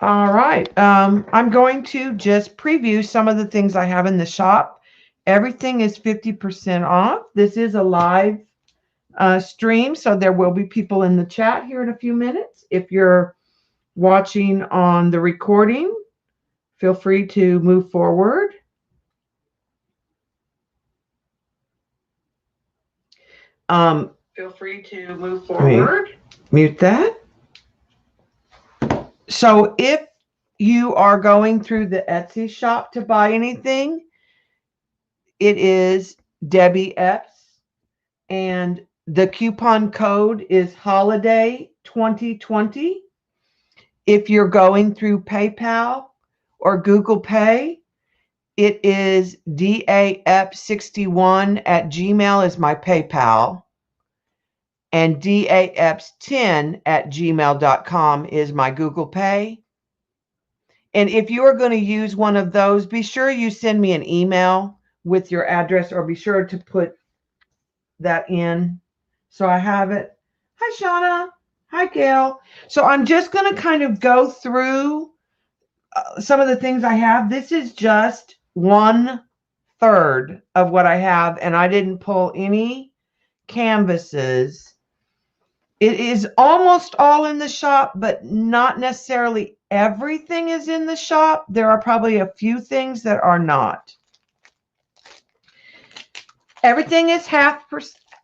All right. I'm going to just preview some of the things I have in the shop. Everything is 50% off. This is a live stream, so there will be people in the chat here in a few minutes. If you're watching on the recording, feel free to move forward. Feel free to move forward. Mute that. So if you are going through the Etsy shop to buy anything, it is Debbie Epps, and the coupon code is holiday 2020. If you're going through PayPal or Google Pay, it is DAEP61 is my PayPal, and DAEPS10 is my Google Pay. And if you are going to use one of those, be sure you send me an email with your address, or be sure to put that in so I have it. Hi, Shauna. Hi, Gail. So I'm just going to kind of go through some of the things I have. This is just 1/3 of what I have, and I didn't pull any canvases. It is almost all in the shop, but not necessarily everything is in the shop. There are probably a few things that are not. Everything is half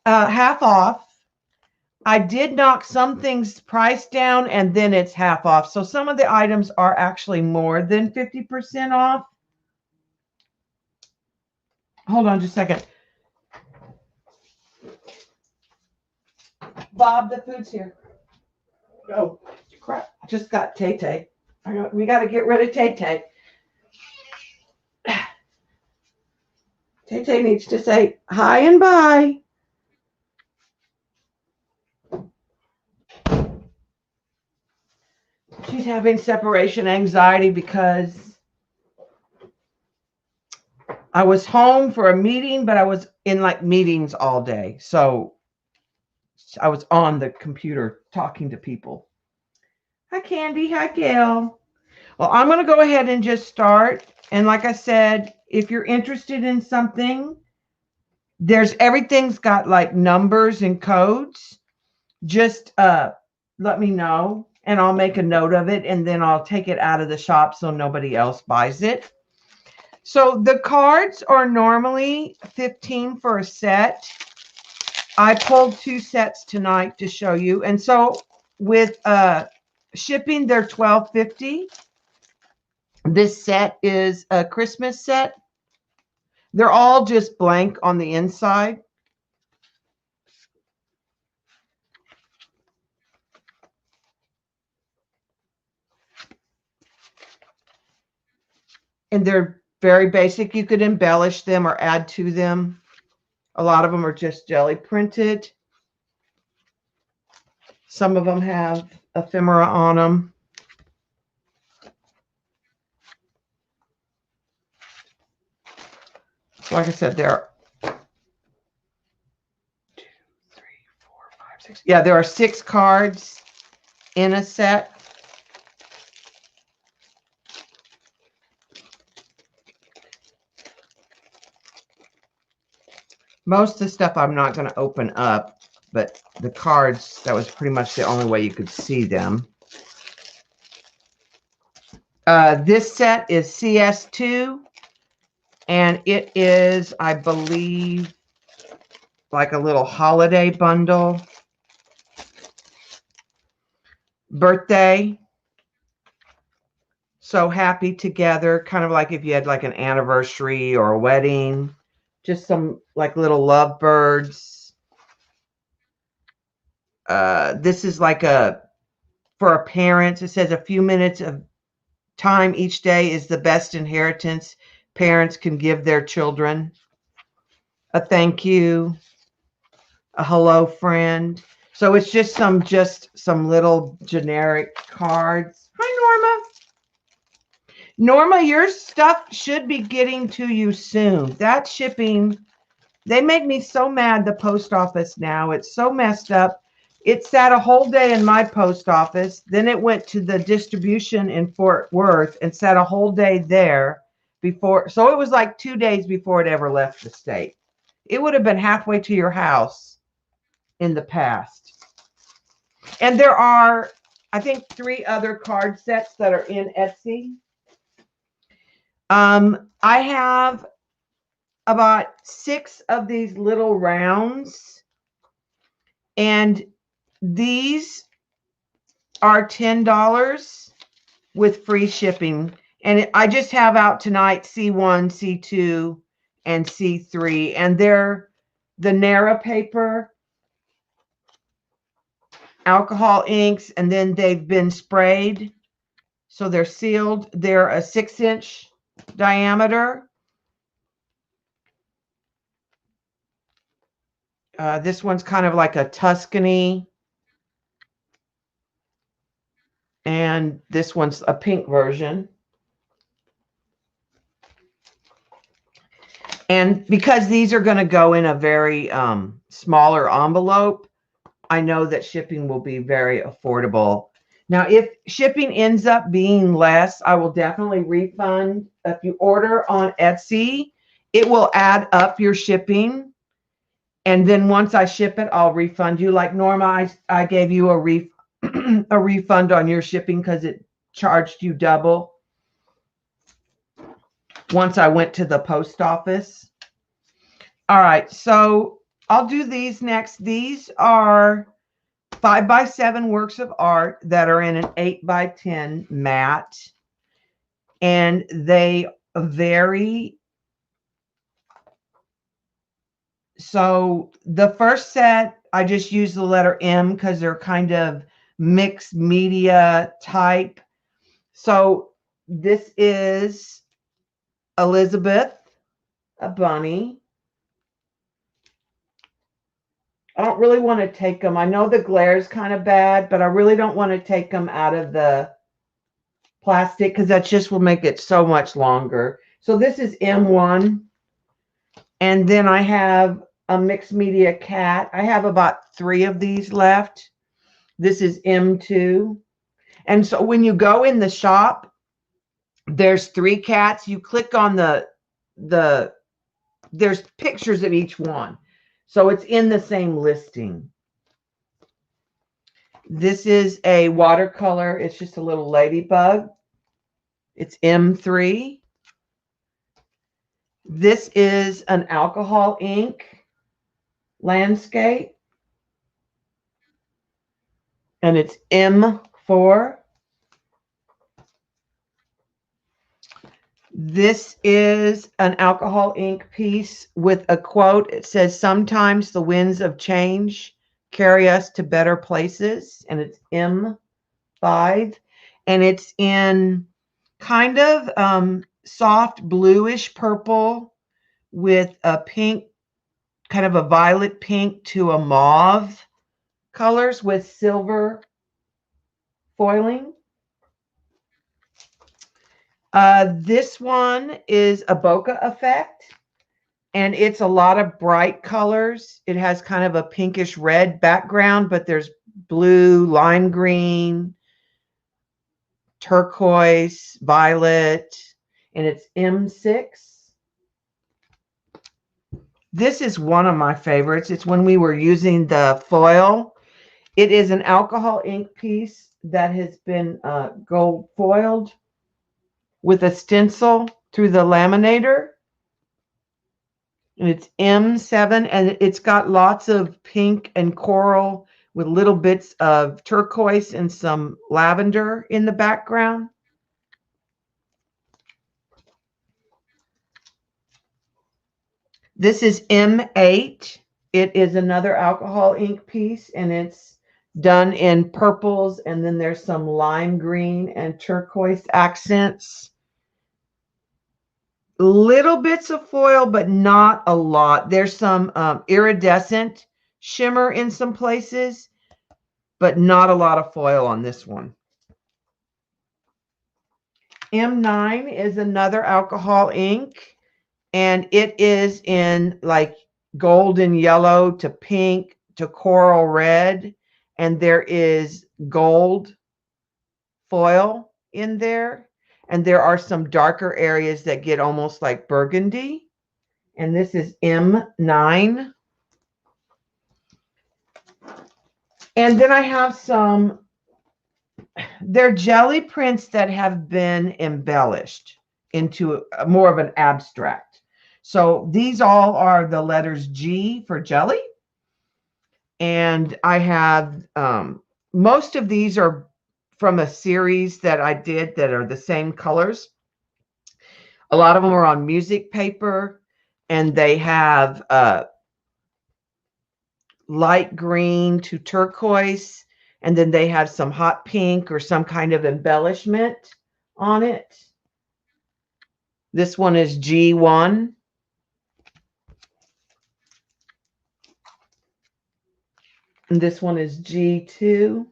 off. I did knock some things price down, and then it's half off. So some of the items are actually more than 50% off. Hold on just a second. Bob, the food's here. Oh, crap. I just got Tay-Tay. We got to get rid of Tay-Tay. Tay-Tay needs to say hi and bye. She's having separation anxiety because I was home for a meeting, but I was in like meetings all day. So I was on the computer talking to people. Hi, Candy. Hi, Gail. Well, I'm going to go ahead and just start. And like I said, if you're interested in something, everything's got like numbers and codes. Just let me know, and I'll make a note of it, and then I'll take it out of the shop so nobody else buys it. So the cards are normally $15 for a set. I pulled 2 sets tonight to show you. And so with shipping, they're $12.50. This set is a Christmas set. They're all just blank on the inside. And they're very basic. You could embellish them or add to them. A lot of them are just jelly printed. Some of them have ephemera on them. Like I said, there are 2, 3, 4, 5, 6. Yeah, there are 6 cards in a set. Most of the stuff I'm not going to open up, but the cards, that was pretty much the only way you could see them. This set is CS2, and it is, I believe, like a little holiday bundle. Birthday. So happy together, kind of like if you had like an anniversary or a wedding. Just some like little lovebirds. This is like for a parent. It says a few minutes of time each day is the best inheritance parents can give their children. A thank you. A hello, friend. So it's just some little generic cards. Hi, Norma. Norma, your stuff should be getting to you soon. That shipping, they make me so mad, the post office now. It's so messed up. It sat a whole day in my post office. Then it went to the distribution in Fort Worth and sat a whole day there before. So it was like 2 days before it ever left the state. It would have been halfway to your house in the past. And there are, I think, 3 other card sets that are in Etsy. I have about 6 of these little rounds, and these are $10 with free shipping. And I just have out tonight C1, C2, and C3, and they're the Nara paper, alcohol inks, and then they've been sprayed, so they're sealed. They're a 6-inch diameter. This one's kind of like a Tuscany, and this one's a pink version. And because these are going to go in a very smaller envelope, I know that shipping will be very affordable. Now, if shipping ends up being less, I will definitely refund. If you order on Etsy, it will add up your shipping. And then once I ship it, I'll refund you. Like Norma, I gave you a refund on your shipping because it charged you double once I went to the post office. All right, so I'll do these next. These are 5x7 works of art that are in an 8x10 mat, and they vary. So the first set, I just use the letter M because they're kind of mixed media type. So this is Elizabeth, a bunny. I don't really want to take them. I know the glare is kind of bad, but I really don't want to take them out of the plastic because that just will make it so much longer. So this is M1. And then I have a mixed media cat. I have about 3 of these left. This is M2. And so when you go in the shop, there's 3 cats. You click on there's pictures of each one. So it's in the same listing. This is a watercolor. It's just a little ladybug. It's M3. This is an alcohol ink landscape. And it's M4. This is an alcohol ink piece with a quote. It says, "Sometimes the winds of change carry us to better places." And it's M5. And it's in kind of soft bluish purple with a pink, kind of a violet pink to a mauve colors with silver foiling. This one is a bokeh effect, and it's a lot of bright colors. It has kind of a pinkish red background, but there's blue, lime green, turquoise, violet, and it's M6. This is one of my favorites. It's when we were using the foil. It is an alcohol ink piece that has been gold foiled with a stencil through the laminator. And it's M7, and it's got lots of pink and coral with little bits of turquoise and some lavender in the background. This is M8. It is another alcohol ink piece, and it's done in purples, and then there's some lime green and turquoise accents. Little bits of foil, but not a lot. There's some iridescent shimmer in some places, but not a lot of foil on this one. M9 is another alcohol ink, and it is in like golden yellow to pink to coral red, and there is gold foil in there, and there are some darker areas that get almost like burgundy, and this is M9. And then I have some, they're jelly prints that have been embellished into more of an abstract. So these all are the letters G for jelly. And I have, most of these are from a series that I did that are the same colors. A lot of them are on music paper, and they have light green to turquoise, and then they have some hot pink or some kind of embellishment on it. This one is G1. And this one is G2.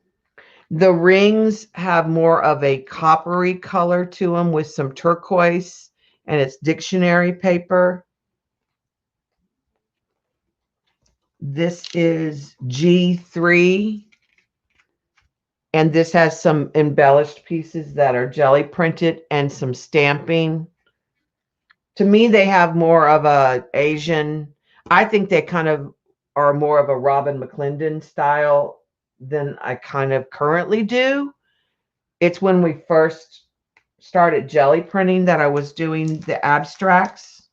The rings have more of a coppery color to them with some turquoise, and it's dictionary paper. This is G3. And this has some embellished pieces that are jelly printed and some stamping. To me, they have more of a Asian, I think they kind of are more of a Robin McClendon style than I kind of currently do. It's when we first started jelly printing that I was doing the abstracts.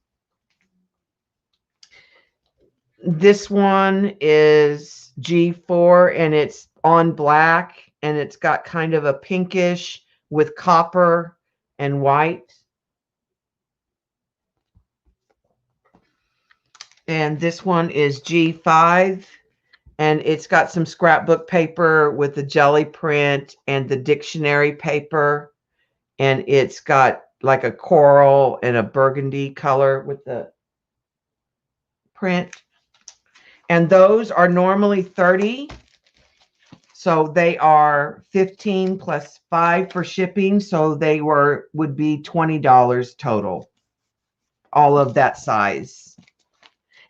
This one is G4, and it's on black, and it's got kind of a pinkish with copper and white. And this one is G5, and it's got some scrapbook paper with the jelly print and the dictionary paper, and it's got like a coral and a burgundy color with the print. And those are normally 30. So they are 15 plus 5 for shipping. So they would be $20 total, all of that size.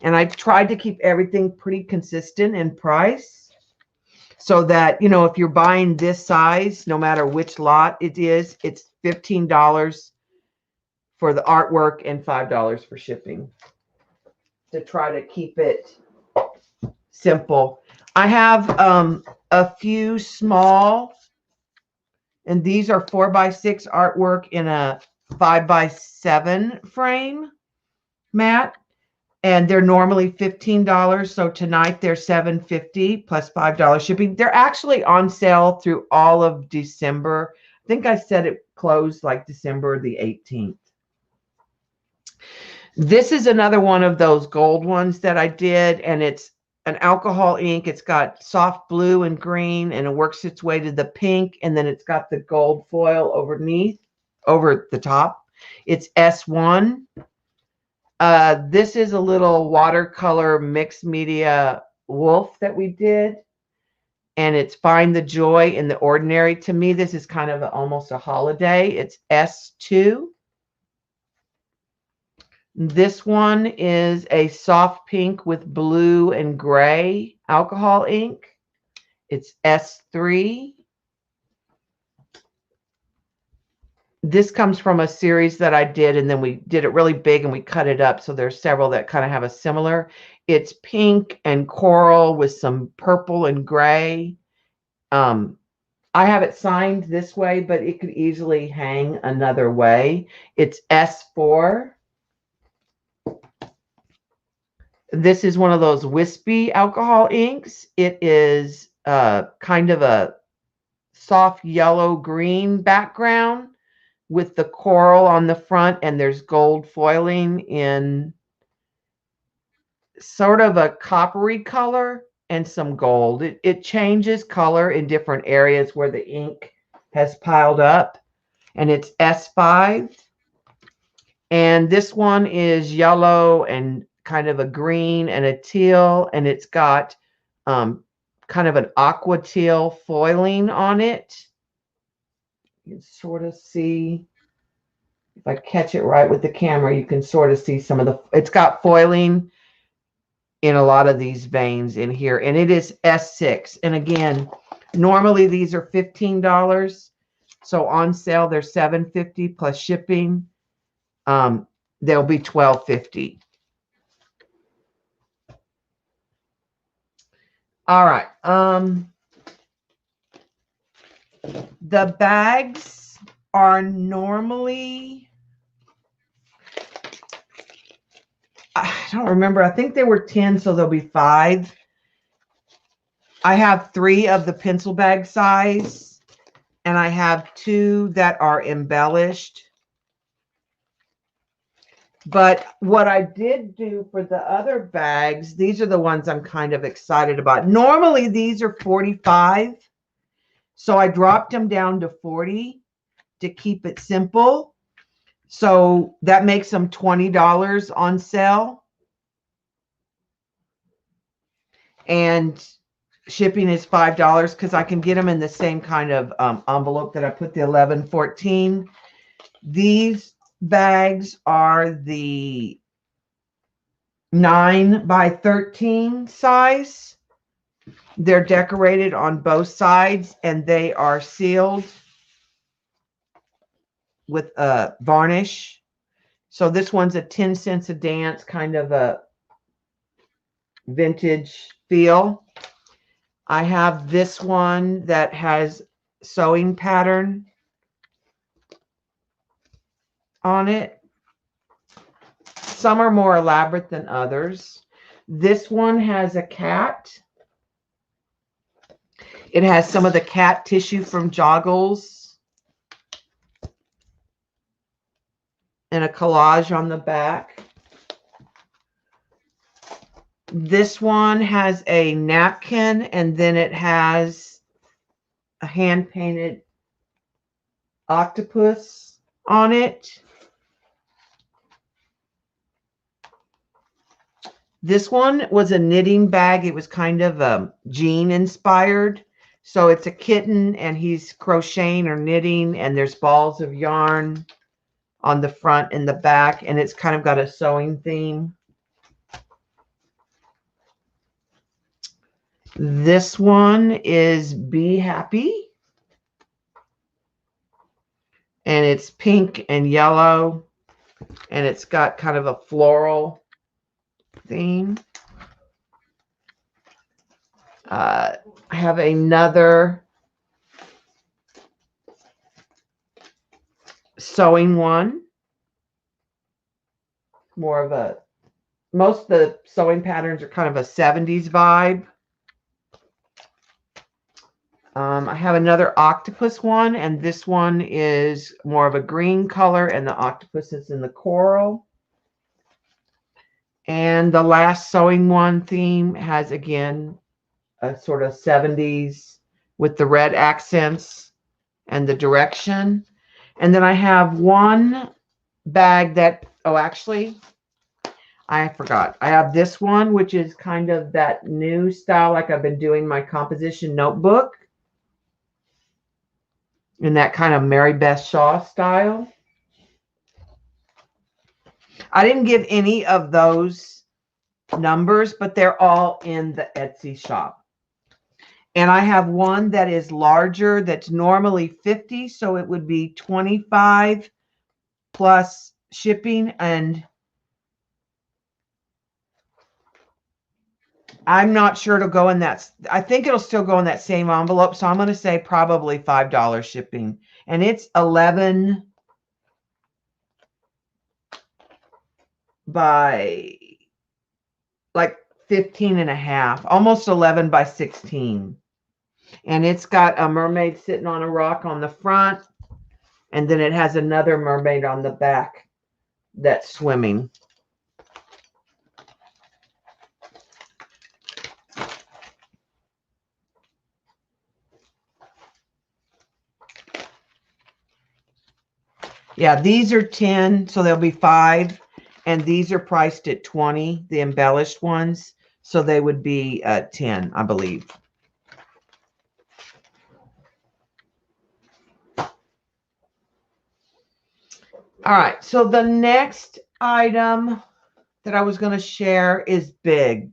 And I tried to keep everything pretty consistent in price so that, you know, if you're buying this size, no matter which lot it is, it's $15 for the artwork and $5 for shipping, to try to keep it simple. I have a few small, and these are 4x6 artwork in a 5x7 frame mat, and they're normally $15. So tonight they're $7.50 plus $5 shipping. They're actually on sale through all of December. I think I said it closed like December the 18th. This is another one of those gold ones that I did, and it's an alcohol ink. It's got soft blue and green, and it works its way to the pink, and then it's got the gold foil underneath, over the top. It's S1. This is a little watercolor mixed media wolf that we did, and it's Find the Joy in the Ordinary. To me, this is kind of almost a holiday. It's S2. This one is a soft pink with blue and gray alcohol ink. It's S3. This comes from a series that I did, and then we did it really big and we cut it up. So there's several that kind of have a similar. It's pink and coral with some purple and gray. I have it signed this way, but it could easily hang another way. It's S4. This is one of those wispy alcohol inks. It is kind of a soft yellow-green background with the coral on the front, and there's gold foiling in sort of a coppery color and some gold. It changes color in different areas where the ink has piled up, and it's S5. And this one is yellow and kind of a green and a teal, and it's got kind of an aqua teal foiling on it. You can sort of see, if I catch it right with the camera, you can sort of see some of the, it's got foiling in a lot of these veins in here. And it is S6. And again, normally these are $15. So on sale, they're $7.50 plus shipping. They'll be $12.50. All right. The bags are normally, I don't remember. I think they were 10, so there'll be 5. I have 3 of the pencil bag size, and I have 2 that are embellished. But what I did do for the other bags, these are the ones I'm kind of excited about. Normally, these are 45. So I dropped them down to 40 to keep it simple. So that makes them $20 on sale. And shipping is $5 because I can get them in the same kind of envelope that I put the 11-14. These bags are the 9x13 size. They're decorated on both sides and they are sealed with a varnish. So this one's a 10 cents a dance, kind of a vintage feel. I have this one that has sewing pattern on it. Some are more elaborate than others. This one has a cat. It has some of the cat tissue from Joggles and a collage on the back. This one has a napkin, and then it has a hand-painted octopus on it. This one was a knitting bag. It was kind of jean inspired. So it's a kitten, and he's crocheting or knitting, and there's balls of yarn on the front and the back, and it's kind of got a sewing theme. This one is Be Happy. And it's pink and yellow. And it's got kind of a floral theme. I have another sewing one. More of a, most of the sewing patterns are kind of a 70s vibe. I have another octopus one, and this one is more of a green color, and the octopus is in the coral. And the last sewing one theme has, again, a sort of 70s with the red accents and the direction. And then I have one bag that, oh, actually, I forgot. I have this one, which is kind of that new style, like I've been doing my composition notebook. In that kind of Mary Beth Shaw style. I didn't give any of those numbers, but they're all in the Etsy shop. And I have one that is larger that's normally 50, so it would be 25 plus shipping, and I'm not sure it'll go in that. I think it'll still go in that same envelope. So I'm going to say probably $5 shipping. And it's 11 by like 15 and a half, almost 11 by 16. And it's got a mermaid sitting on a rock on the front. And then it has another mermaid on the back that's swimming. Yeah, these are 10, so there'll be 5. And these are priced at 20, the embellished ones. So they would be 10, I believe. All right, so the next item that I was going to share is big.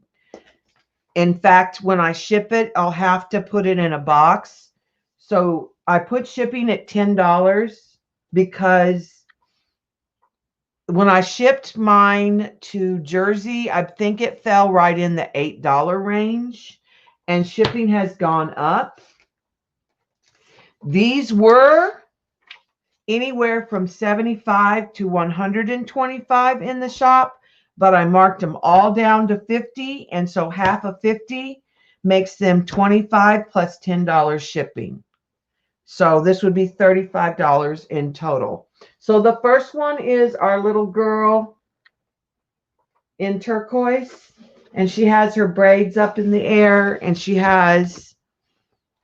In fact, when I ship it, I'll have to put it in a box. So I put shipping at $10 because when I shipped mine to Jersey, I think it fell right in the $8 range, and shipping has gone up. These were anywhere from 75 to 125 in the shop, but I marked them all down to 50, and so half of 50 makes them 25 plus $10 shipping. So this would be $35 in total. So the first one is our little girl in turquoise, and she has her braids up in the air, and she has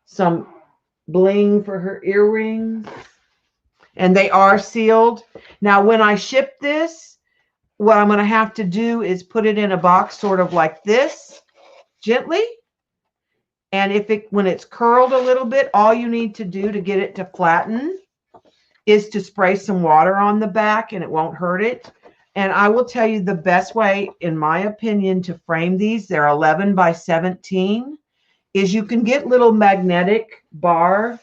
some bling for her earrings, and they are sealed. Now, when I ship this, what I'm going to have to do is put it in a box sort of like this, gently. And when it's curled a little bit, all you need to do to get it to flatten is to spray some water on the back, and it won't hurt it. And I will tell you the best way, in my opinion, to frame these, they're 11 by 17, is you can get little magnetic bar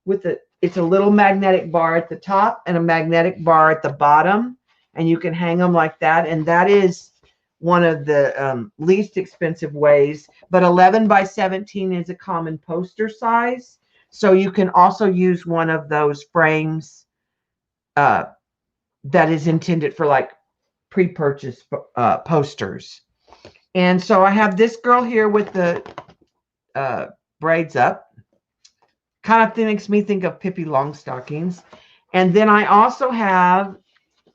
with it's a little magnetic bar at the top and a magnetic bar at the bottom, and you can hang them like that. And that is one of the least expensive ways. But 11 by 17 is a common poster size. So you can also use one of those frames that is intended for like pre-purchase posters. And so I have this girl here with the braids up. Kind of makes me think of Pippi Longstockings. And then I also have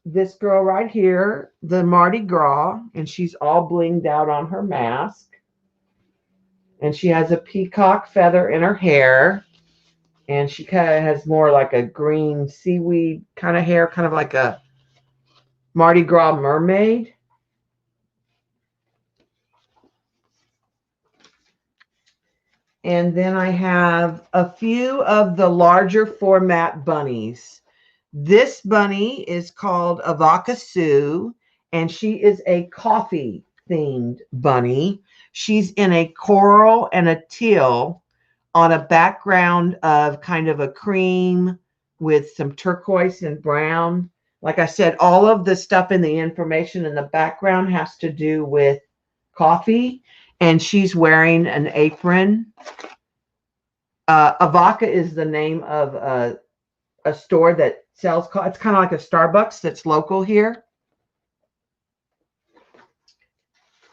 this girl right here, the Mardi Gras, and she's all blinged out on her mask. And she has a peacock feather in her hair. And she kind of has more like a green seaweed kind of hair, kind of like a Mardi Gras mermaid. And then I have a few of the larger format bunnies. This bunny is called Ivaka Sue, and she is a coffee themed bunny. She's in a coral and a teal on a background of kind of a cream with some turquoise and brown. Like I said, all of the stuff in the information in the background has to do with coffee, and she's wearing an apron. Ivaka is the name of a store that sells coffee. It's kind of like a Starbucks that's local here.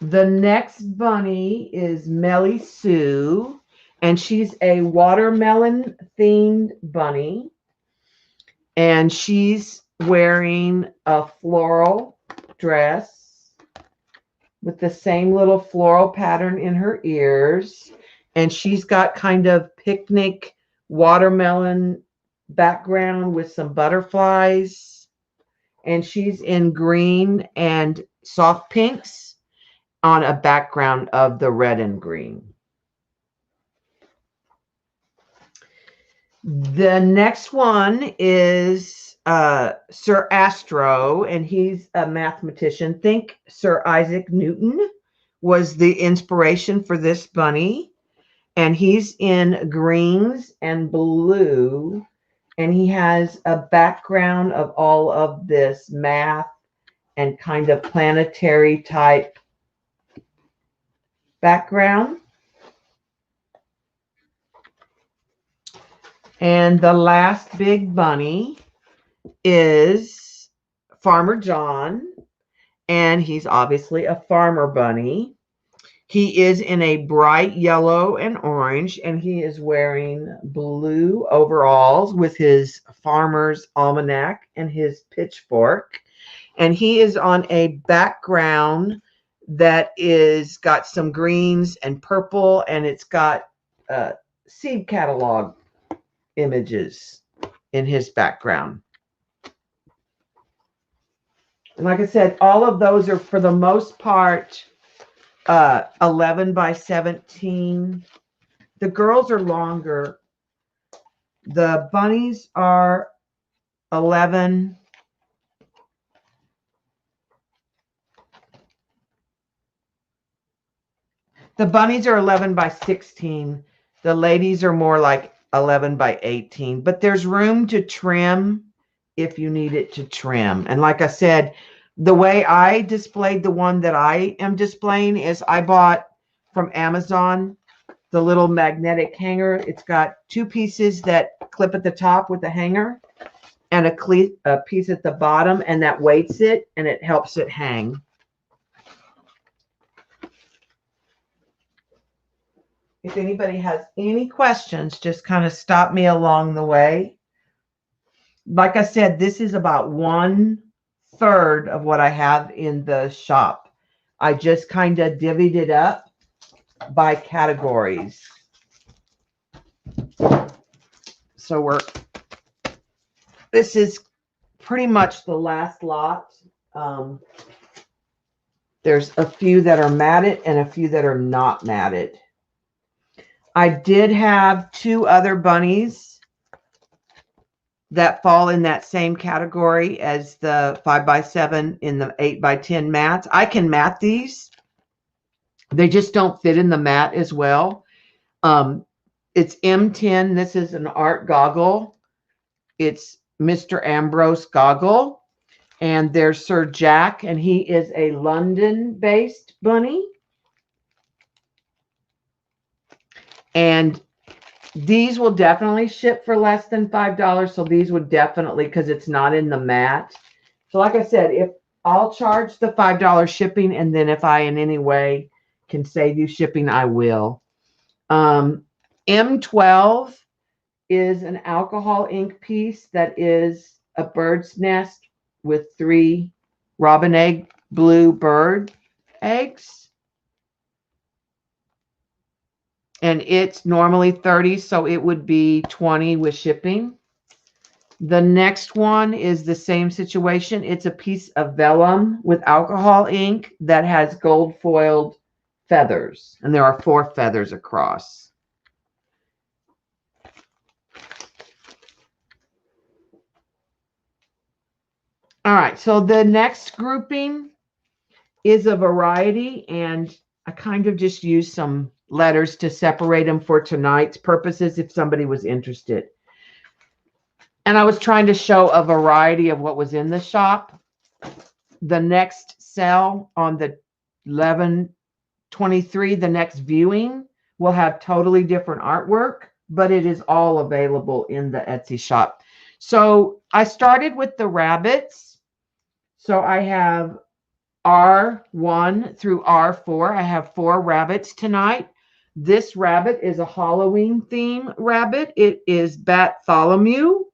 The next bunny is Meli Sue, and she's a watermelon themed bunny, and she's wearing a floral dress with the same little floral pattern in her ears, and she's got kind of picnic watermelon background with some butterflies, and she's in green and soft pinks on a background of the red and green. The next one is Sir Astro, and he's a mathematician. Think Sir Isaac Newton was the inspiration for this bunny, and he's in greens and blue, and he has a background of all of this math and kind of planetary type background. And the last big bunny is Farmer John, and he's obviously a farmer bunny. He is in a bright yellow and orange, and he is wearing blue overalls with his farmer's almanac and his pitchfork. And he is on a background that is got some greens and purple, and it's got seed catalog images in his background. And like I said, all of those are for the most part 11 by 17. The girls are longer. The bunnies are 11. The bunnies are 11 by 16. The ladies are more like 11 by 18. But there's room to trim if you need it to trim. And like I said, the way I displayed the one that I am displaying is I bought from Amazon the little magnetic hanger. It's got two pieces that clip at the top with the hanger and a piece at the bottom, and that weights it and it helps it hang. If anybody has any questions, just kind of stop me along the way. Like I said, this is about 1/3 of what I have in the shop. I just kind of divvied it up by categories. So this is pretty much the last lot. There's a few that are matted and a few that are not matted. I did have 2 other bunnies that fall in that same category as the 5x7 in the 8x10 mats. I can mat these. They just don't fit in the mat as well. It's M10. This is an art goggle. It's Mr. Ambrose goggle. And there's Sir Jack, and he is a London-based bunny. And these will definitely ship for less than $5. So these would definitely, because it's not in the mat. So like I said, if I'll charge the $5 shipping, and then if I in any way can save you shipping, I will. M12 is an alcohol ink piece that is a bird's nest with 3 robin egg blue bird eggs. And it's normally 30, so it would be 20 with shipping. The next one is the same situation. It's a piece of vellum with alcohol ink that has gold foiled feathers. And there are 4 feathers across. All right, so the next grouping is a variety, and I kind of just used some letters to separate them for tonight's purposes if somebody was interested. And I was trying to show a variety of what was in the shop. The next sale on the 11/23, the next viewing, will have totally different artwork, but it is all available in the Etsy shop. So I started with the rabbits. So I have R1 through R4. I have 4 rabbits tonight. This rabbit is a Halloween theme rabbit. It is Bartholomew,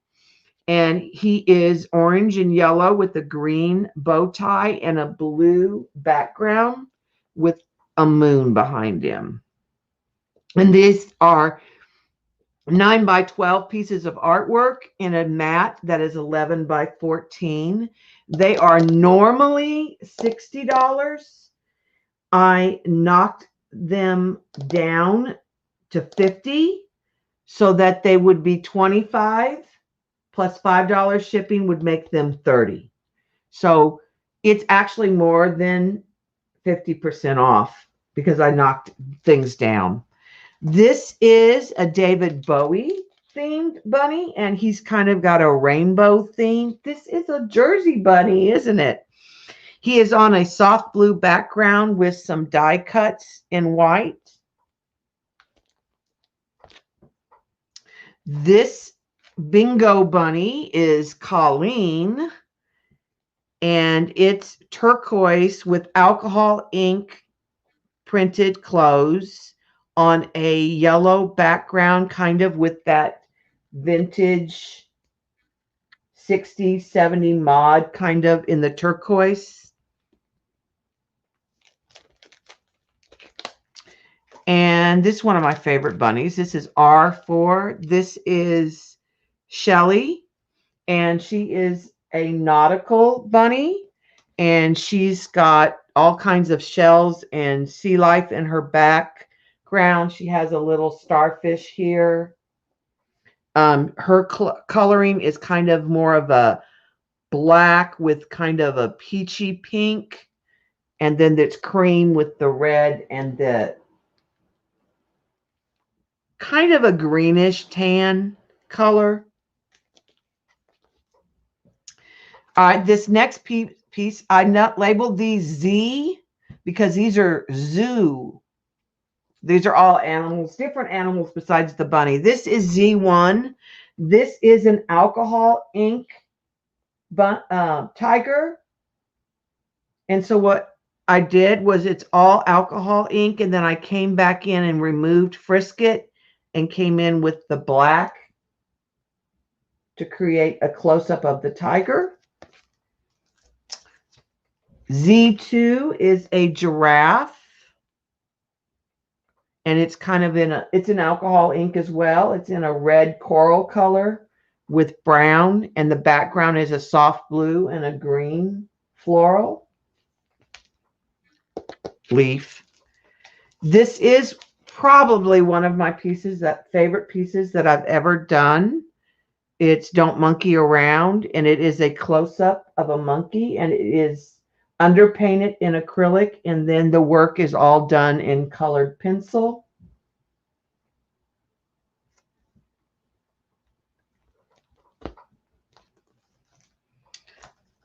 and he is orange and yellow with a green bow tie and a blue background with a moon behind him. And these are 9x12 pieces of artwork in a mat that is 11x14. They are normally $60. I knocked them down to $50 so that they would be $25 plus $5 shipping would make them $30. So it's actually more than 50% off because I knocked things down. This is a David Bowie themed bunny, and he's kind of got a rainbow theme. This is a Jersey bunny, isn't it? He is on a soft blue background with some die cuts in white. This bingo bunny is Colleen, and it's turquoise with alcohol ink printed clothes on a yellow background, kind of with that vintage 60s, 70s mod kind of in the turquoise. And this is one of my favorite bunnies. This is R4. This is Shelly, and she is a nautical bunny, and she's got all kinds of shells and sea life in her background. She has a little starfish here. Her coloring is kind of more of a black with kind of a peachy pink, and then there's cream with the red and the kind of a greenish tan color. All right, this next piece, I not labeled these Z because these are zoo. These are all animals, different animals besides the bunny. This is Z1. This is an alcohol ink tiger. And so what I did was it's all alcohol ink, and then I came back in and removed Frisket and came in with the black to create a close-up of the tiger. Z2 is a giraffe, and it's kind of it's an alcohol ink as well. It's in a red coral color with brown, and the background is a soft blue and a green floral leaf. This is probably one of my favorite pieces that I've ever done. It's Don't Monkey Around, and it is a close-up of a monkey, and it is underpainted in acrylic, and then the work is all done in colored pencil.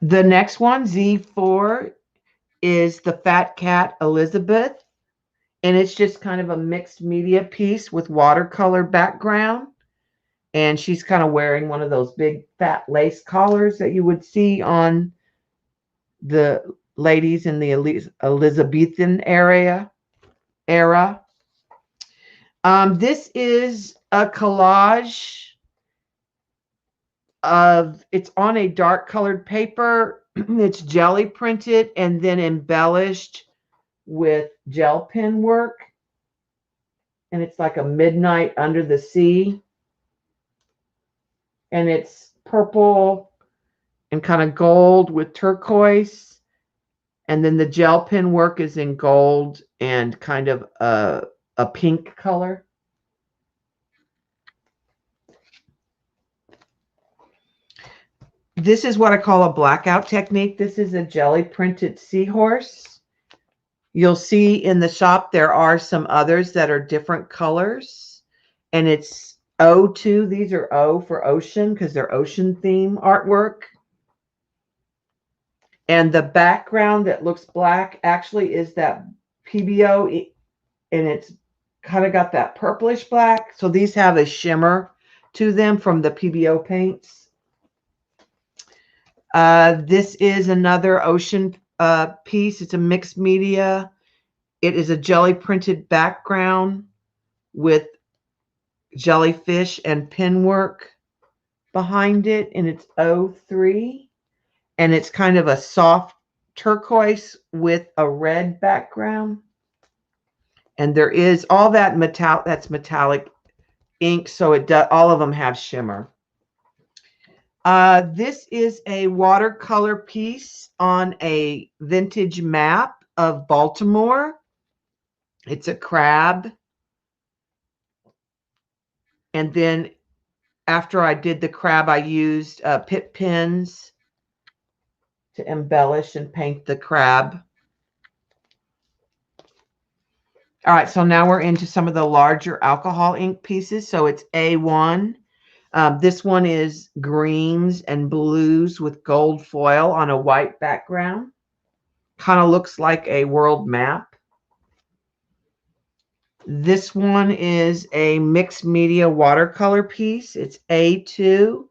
The next one, Z4, is the Fat Cat Elizabeth, and it's just kind of a mixed media piece with watercolor background, and she's kind of wearing one of those big fat lace collars that you would see on the ladies in the Elizabethan era. This is a collage of, it's on a dark colored paper. It's jelly printed and then embellished with gel pen work. And it's like a midnight under the sea. And it's purple and kind of gold with turquoise. And then the gel pen work is in gold and kind of a pink color. This is what I call a blackout technique. This is a jelly printed seahorse. You'll see in the shop there are some others that are different colors. And it's O2. These are O for ocean because they're ocean theme artwork. And the background that looks black actually is that PBO, and it's kind of got that purplish black. So these have a shimmer to them from the PBO paints. This is another ocean piece. It's a mixed media. It is a jelly printed background with jellyfish and pen work behind it, and it's O3, and it's kind of a soft turquoise with a red background. And there is all that that's metallic ink, so it does, all of them have shimmer. This is a watercolor piece on a vintage map of Baltimore. It's a crab. And then after I did the crab, I used pip pens to embellish and paint the crab. All right, so now we're into some of the larger alcohol ink pieces. So it's A1. This one is greens and blues with gold foil on a white background. Kind of looks like a world map. This one is a mixed media watercolor piece. It's A2.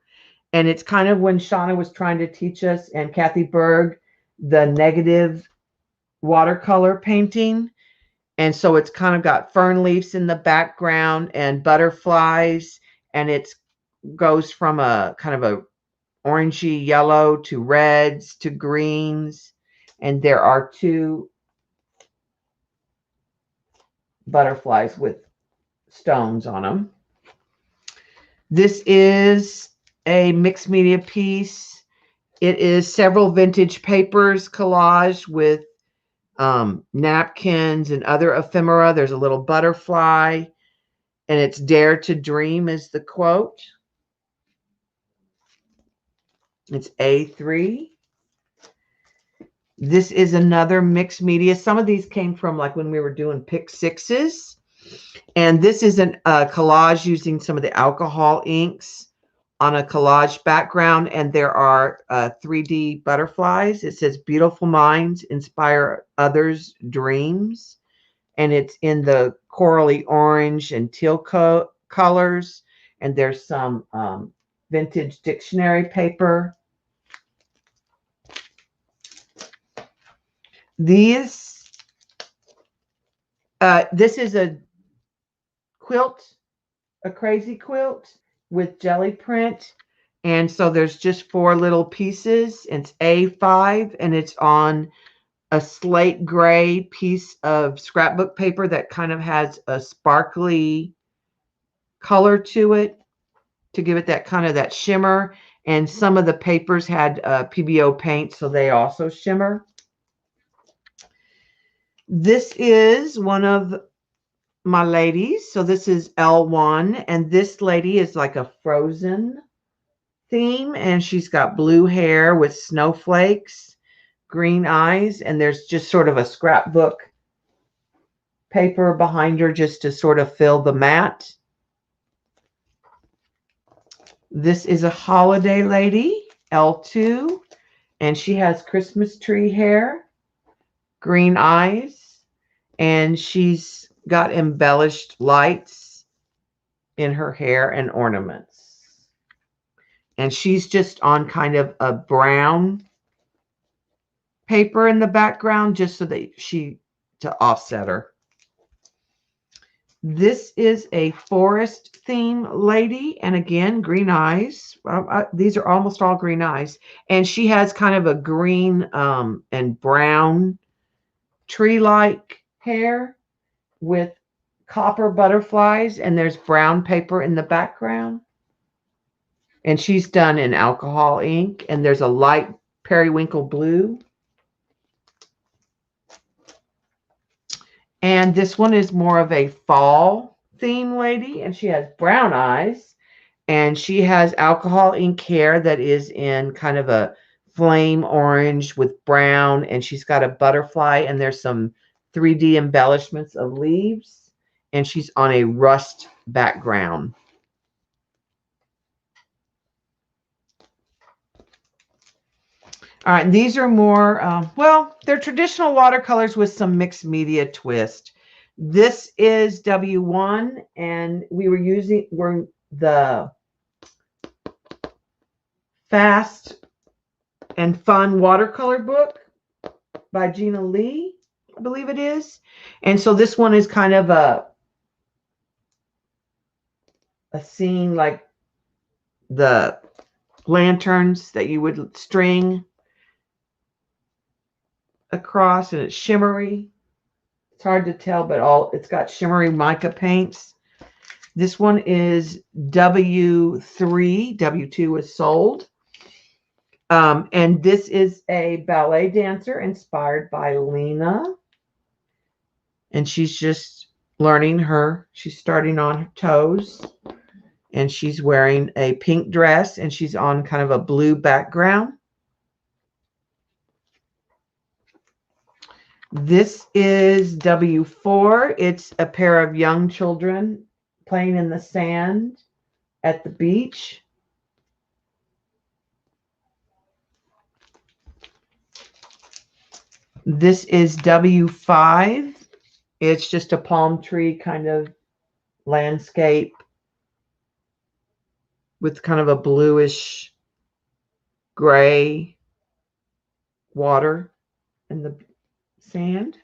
And it's kind of when Shauna was trying to teach us, and Kathy Berg, the negative watercolor painting. And so it's kind of got fern leaves in the background and butterflies. And it goes from a kind of a orangey yellow to reds to greens. And there are two butterflies with stones on them. This is a mixed media piece. It is several vintage papers collaged with napkins and other ephemera. There's a little butterfly, and it's Dare to Dream is the quote. It's A3. This is another mixed media. Some of these came from like when we were doing pick sixes. And this is a collage using some of the alcohol inks on a collage background. And there are 3D butterflies. It says beautiful minds inspire others' dreams. And it's in the corally orange and teal colors. And there's some vintage dictionary paper. This is a quilt, a crazy quilt with jelly print. And so there's just 4 little pieces. It's A5 and it's on a slate gray piece of scrapbook paper that kind of has a sparkly color to it to give it that kind of that shimmer. And some of the papers had PBO paint, so they also shimmer. This is one of my ladies. So this is L1, and this lady is like a Frozen theme, and she's got blue hair with snowflakes, green eyes, and there's just sort of a scrapbook paper behind her just to sort of fill the mat. This is a holiday lady, L2, and she has Christmas tree hair, green eyes, and she's got embellished lights in her hair and ornaments. And she's just on kind of a brown paper in the background just so that to offset her. This is a forest theme lady, and again, green eyes. These are almost all green eyes. And she has kind of a green and brown tree-like hair with copper butterflies, and there's brown paper in the background. And she's done in alcohol ink, and there's a light periwinkle blue. And this one is more of a fall theme lady, and she has brown eyes, and she has alcohol ink hair that is in kind of a flame orange with brown, and she's got a butterfly, and there's some 3D embellishments of leaves, and she's on a rust background. All right, these are more, well, they're traditional watercolors with some mixed media twist. This is W1, and we were using the Fast and Fun watercolor book by Gina Lee, I believe it is. And so this one is kind of a scene like the lanterns that you would string across, and it's shimmery. It's hard to tell, but it's got shimmery mica paints. This one is W3. W2 was sold. And this is a ballet dancer inspired by Lena. And she's just learning she's starting on her toes. And she's wearing a pink dress, and she's on kind of a blue background. This is W4. It's a pair of young children playing in the sand at the beach. This is W5. It's just a palm tree kind of landscape with kind of a bluish gray water in the sand.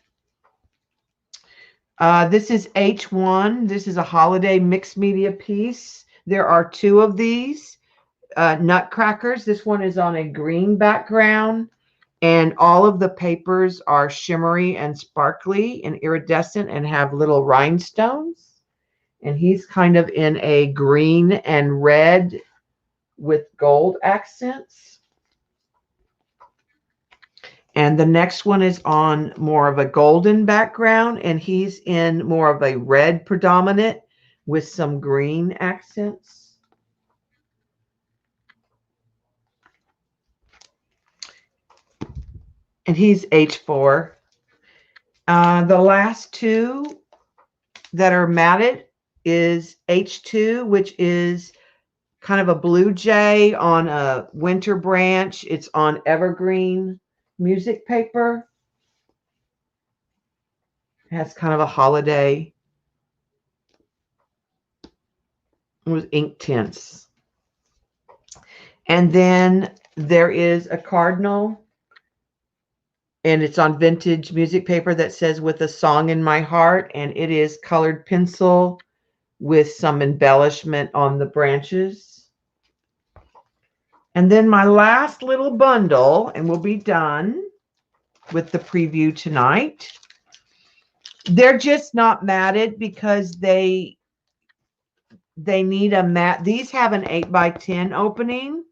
This is H1. This is a holiday mixed media piece. There are 2 of these nutcrackers. This one is on a green background, and all of the papers are shimmery and sparkly and iridescent and have little rhinestones. And he's kind of in a green and red with gold accents. And the next one is on more of a golden background, and he's in more of a red predominant with some green accents. And he's H4. The last 2 that are matted is H2, which is kind of a blue jay on a winter branch. It's on evergreen music paper. It has kind of a holiday with ink tints. And then there is a cardinal, and it's on vintage music paper that says "With a Song in My Heart," and it is colored pencil with some embellishment on the branches. And then my last little bundle, and we'll be done with the preview tonight. They're just not matted because they need a mat. These have an 8x10 opening.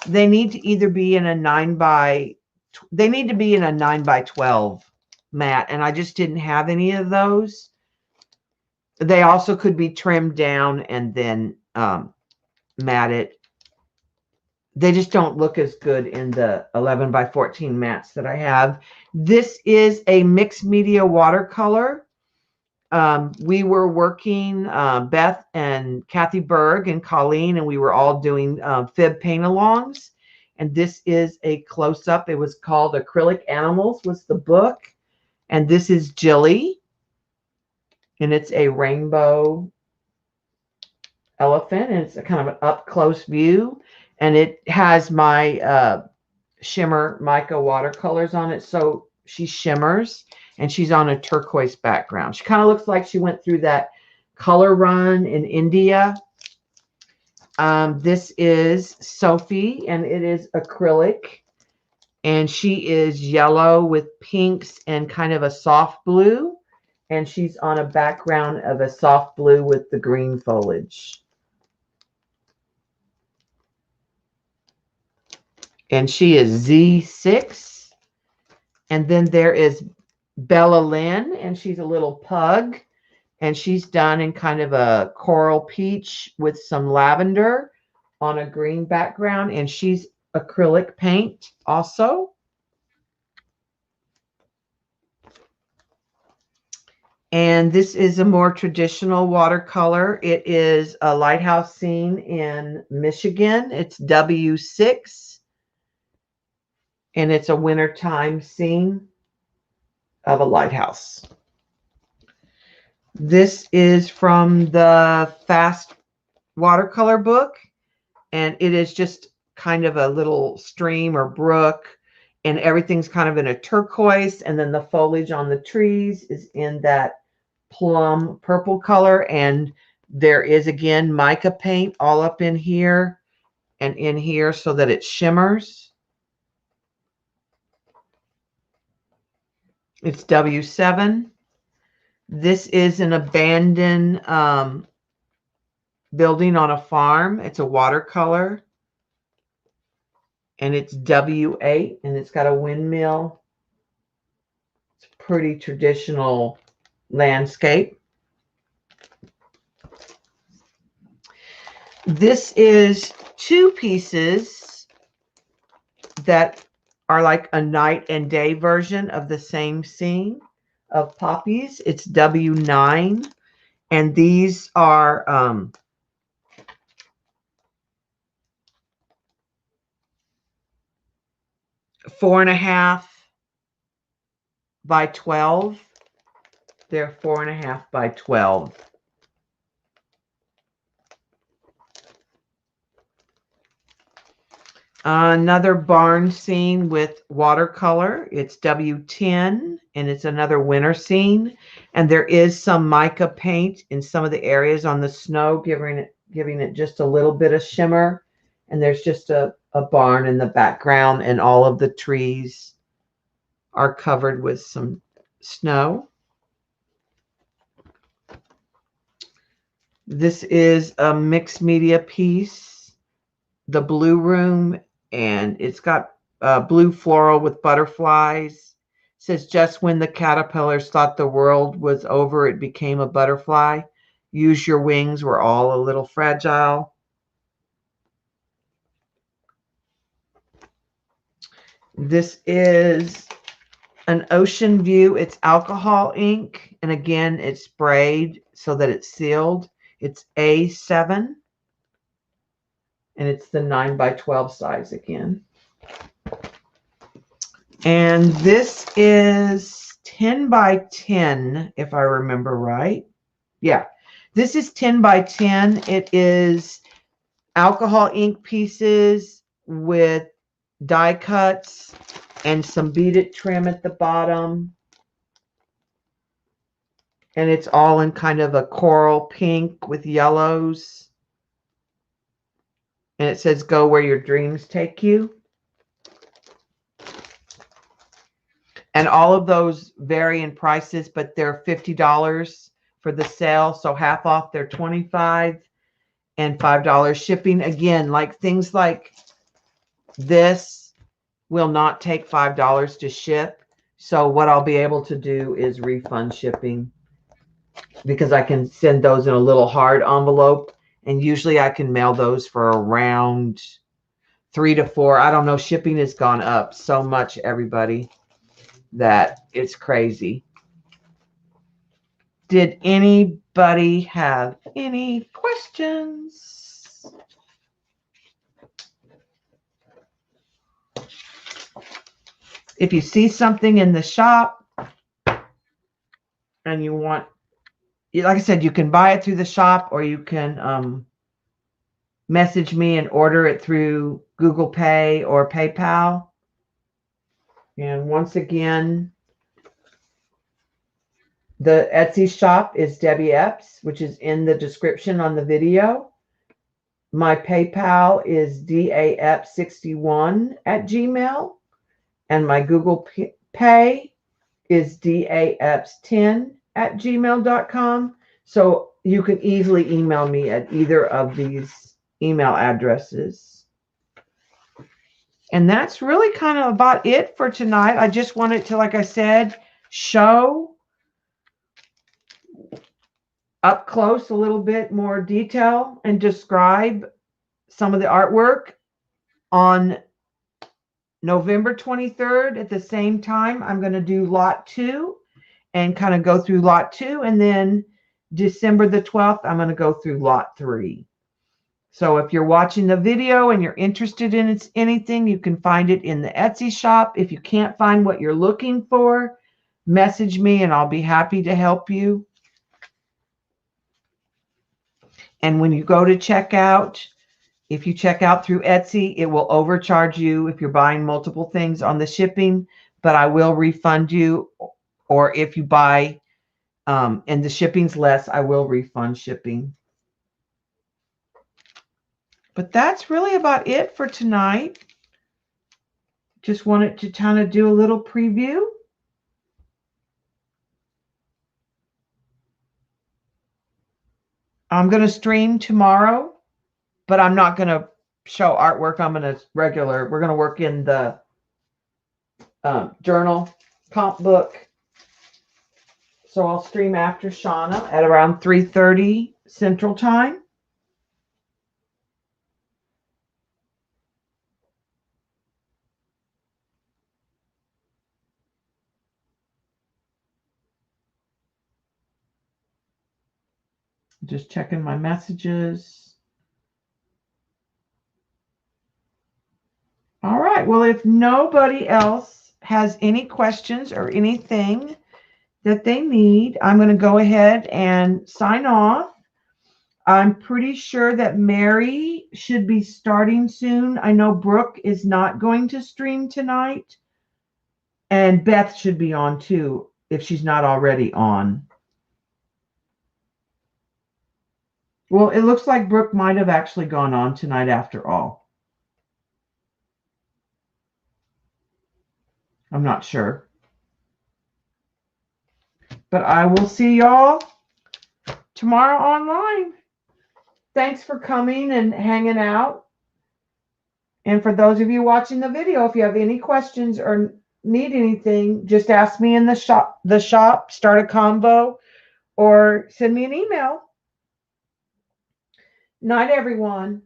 They need to either be in a 9x12 mat, and I just didn't have any of those. They also could be trimmed down and then matted. They just don't look as good in the 11x14 mats that I have. This is a mixed media watercolor. We were working, Beth and Kathy Berg and Colleen, and we were all doing fib paint-alongs. And this is a close-up. It was called Acrylic Animals was the book. And this is Jilly. And it's a rainbow elephant. And it's a kind of an up-close view. And it has my shimmer mica watercolors on it. So she shimmers. And she's on a turquoise background. She kind of looks like she went through that color run in India. This is Sophie, and it is acrylic. And she is yellow with pinks and kind of a soft blue. And she's on a background of a soft blue with the green foliage. And she is Z6. And then there is Bella Lynn, and she's a little pug, and she's done in kind of a coral peach with some lavender on a green background, and she's acrylic paint also. And this is a more traditional watercolor. It is a lighthouse scene in Michigan. It's W6, and it's a wintertime scene of a lighthouse. This is from the Fast Watercolor book, and it is just kind of a little stream or brook, and everything's kind of in a turquoise, and then the foliage on the trees is in that plum purple color, and there is again mica paint all up in here and in here so that it shimmers. It's W7. This is an abandoned building on a farm. It's a watercolor. And it's W8. And it's got a windmill. It's a pretty traditional landscape. This is two pieces that are like a night and day version of the same scene of poppies. It's W9, and these are 4.5 by 12. They're 4.5 by 12. Another barn scene with watercolor. It's W10, and it's another winter scene. And there is some mica paint in some of the areas on the snow, giving it just a little bit of shimmer. And there's just a barn in the background, and all of the trees are covered with some snow. This is a mixed media piece, The Blue Room, and it's got blue floral with butterflies. It says, just when the caterpillars thought the world was over, it became a butterfly. Use your wings, we're all a little fragile. This is an Ocean View. It's alcohol ink. And again, it's sprayed so that it's sealed. It's A7. And it's the 9x12 size again. And this is 10x10, if I remember right. Yeah, this is 10x10. It is alcohol ink pieces with die cuts and some beaded trim at the bottom. And it's all in kind of a coral pink with yellows. And it says, "Go where your dreams take you." And all of those vary in prices, but they're $50 for the sale. So half off, they're $25 and $5 shipping. Again, like things like this will not take $5 to ship. So what I'll be able to do is refund shipping, because I can send those in a little hard envelope. And usually I can mail those for around 3 to 4. I don't know. Shipping has gone up so much, everybody, that it's crazy. Did anybody have any questions? If you see something in the shop and you want, like I said, you can buy it through the shop, or you can message me and order it through Google Pay or PayPal. And once again, the Etsy shop is Debbie Epps, which is in the description on the video. My PayPal is daepps61@gmail. And my Google Pay is daepps10@gmail.com. So you can easily email me at either of these email addresses. And that's really kind of about it for tonight. I just wanted to, like I said, show up close a little bit more detail and describe some of the artwork. On November 23rd at the same time, I'm going to do lot 2 and kind of go through lot 2. And then December the 12th, I'm going to go through lot 3. So if you're watching the video and you're interested in anything, you can find it in the Etsy shop. If you can't find what you're looking for, message me and I'll be happy to help you. And when you go to checkout, if you check out through Etsy, it will overcharge you if you're buying multiple things on the shipping, but I will refund you. Or if you buy and the shipping's less, I will refund shipping. But that's really about it for tonight. Just wanted to kind of do a little preview. I'm going to stream tomorrow, but I'm not going to show artwork. I'm going to we're going to work in the journal comp book. So I'll stream after Shauna at around 3:30 Central Time. Just checking my messages. All right. Well, if nobody else has any questions or anything that they need, I'm going to go ahead and sign off. I'm pretty sure that Mary should be starting soon. I know Brooke is not going to stream tonight. And Beth should be on too, if she's not already on. Well, it looks like Brooke might have actually gone on tonight after all. I'm not sure. But I will see y'all tomorrow online. Thanks for coming and hanging out. And for those of you watching the video, if you have any questions or need anything, just ask me in the shop, start a combo, or send me an email. Night, everyone.